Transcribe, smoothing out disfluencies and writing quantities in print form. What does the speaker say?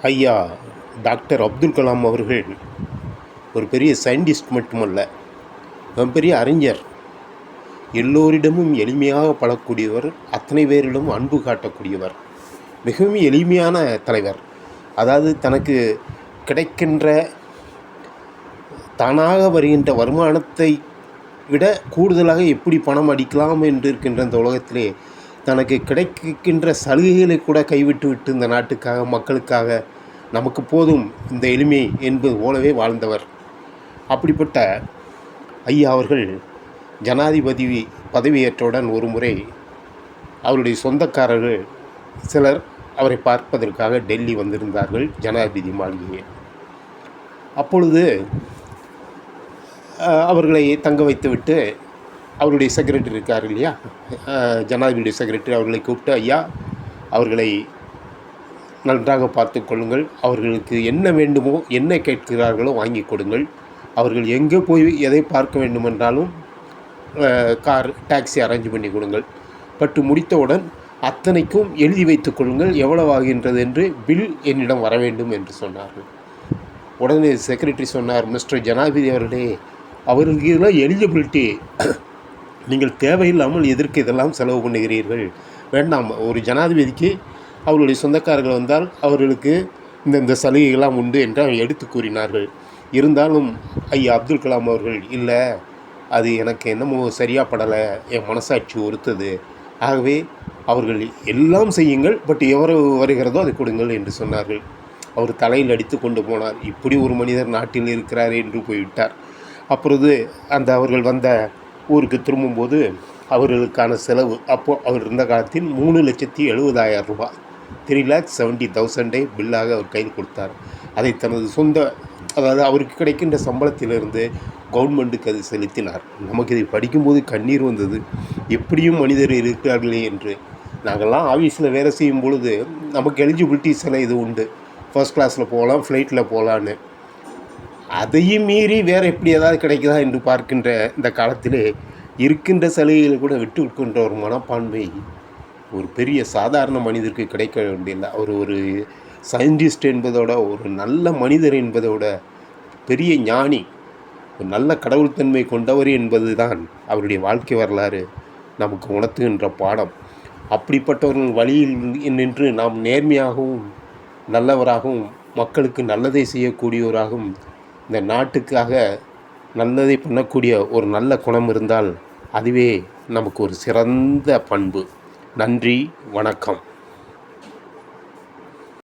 ஐயா டாக்டர் அப்துல் கலாம் அவர்கள் ஒரு பெரிய சயின்டிஸ்ட் மட்டுமல்ல, பெரிய அறிஞர். எல்லோரிடமும் எளிமையாக பழகக்கூடியவர், அத்தனை பேரிடம் அன்பு காட்டக்கூடியவர், மிகவும் எளிமையான தலைவர். அதாவது தனக்கு கிடைக்கின்ற தானாக வருகின்ற வருமானத்தை விட கூடுதலாக எப்படி பணம் அடிக்கலாம் என்று இருக்கின்ற இந்த உலகத்திலே தனக்கு கிடைக்கின்ற சலுகைகளை கூட கைவிட்டு விட்டு இந்த நாட்டுக்காக, மக்களுக்காக, நமக்கு போதும் இந்த எளிமை என்பது போலவே வாழ்ந்தவர். அப்படிப்பட்ட ஐயா அவர்கள் ஜனாதிபதி பதவியேற்றவுடன் ஒரு முறை அவருடைய சொந்தக்காரர்கள் சிலர் அவரை பார்ப்பதற்காக டெல்லி வந்திருந்தார்கள், ஜனாதிபதி மாளிகையை. அப்பொழுது அவர்களை தங்க வைத்துவிட்டு அவருடைய செக்ரட்டரி இருக்கார் இல்லையா, ஜனாதிபதியுடைய செக்ரட்டரி, அவர்களை கூப்பிட்டு, ஐயா அவர்களை நன்றாக பார்த்து கொள்ளுங்கள், அவர்களுக்கு என்ன வேண்டுமோ, என்ன கேட்கிறார்களோ வாங்கி கொடுங்கள், அவர்கள் எங்கே போய் எதை பார்க்க வேண்டுமென்றாலும் கார் டாக்ஸி அரேஞ்ச் பண்ணி கொடுங்கள், பட்டு முடித்தவுடன் அத்தனைக்கும் எழுதி வைத்துக் கொள்ளுங்கள், எவ்வளவு ஆகின்றது என்று பில் என்னிடம் வர வேண்டும் என்று சொன்னார்கள். உடனே செக்ரட்டரி சொன்னார், மிஸ்டர் ஜனாதிபதி அவர்களே, அவர்களுக்கு இதெல்லாம் எலிஜிபிலிட்டி, நீங்கள் தேவையில்லாமல் எதற்கு இதெல்லாம் செலவு பண்ணுகிறீர்கள், வேண்டாம். ஒரு ஜனாதிபதிக்கு அவர்களுடைய சொந்தக்காரர்கள் வந்தால் அவர்களுக்கு இந்த சலுகைகள்லாம் உண்டு என்று எடுத்து கூறினார்கள். இருந்தாலும் ஐயா அப்துல் கலாம் அவர்கள், இல்லை அது எனக்கு என்னமோ சரியாக படலை, என் மனசாட்சி ஒருத்தது, ஆகவே அவர்கள் எல்லாம் செய்யுங்கள், பட் எவ்வளவு வருகிறதோ அதை கொடுங்கள் என்று சொன்னார்கள். அவர் தலையில் அடித்து கொண்டு போனார். இப்படி ஒரு மனிதர் நாட்டில் இருக்கிறார் என்று போய்விட்டார். அப்பொழுது அவர்கள் வந்த ஊருக்கு திரும்பும்போது அவர்களுக்கான செலவு, அப்போது அவர் இருந்த காலத்தில் 3,70,000 ரூபாய், 3,70,000 பில்லாக அவர் கையில் கொடுத்தார். அதை தனது சொந்த, அதாவது அவருக்கு கிடைக்கின்ற சம்பளத்திலிருந்து கவர்மெண்ட்டுக்கு அது செலுத்தினார். நமக்கு இதை படிக்கும்போது கண்ணீர் வந்தது, எப்படியும் மனிதர் இருக்கிறார்களே என்று. நாங்கள்லாம் ஆஃபீஸில் வேலை செய்யும் பொழுது நமக்கு எலிஜிபிலிட்டிஸ் எல்லாம் இது உண்டு, ஃபர்ஸ்ட் கிளாஸில் போகலாம், ஃப்ளைட்டில் போகலான்னு. அதையும் மீறி வேறு எப்படி ஏதாவது கிடைக்குதா என்று பார்க்கின்ற இந்த காலத்திலே இருக்கின்ற சலுகைகளை கூட விட்டு விடுக்கின்ற ஒரு மனப்பான்மை ஒரு பெரிய சாதாரண மனிதருக்கு கிடைக்க வேண்டியதில்லை. அவர் ஒரு சயின்டிஸ்ட் என்பதோட, ஒரு நல்ல மனிதர் என்பதோட, பெரிய ஞானி, ஒரு நல்ல கடவுள்தன்மை கொண்டவர் என்பது தான் அவருடைய வாழ்க்கை வரலாறு நமக்கு உணர்த்துகின்ற பாடம். அப்படிப்பட்டவர்கள் வழியில் நின்று நாம் நேர்மையாகவும் நல்லவராகவும் மக்களுக்கு நல்லதை செய்யக்கூடியவராகவும் இந்த நாட்டுக்காக நல்லதை பண்ணக்கூடிய ஒரு நல்ல குணம் இருந்தால் அதுவே நமக்கு ஒரு சிறந்த பண்பு. நன்றி, வணக்கம்.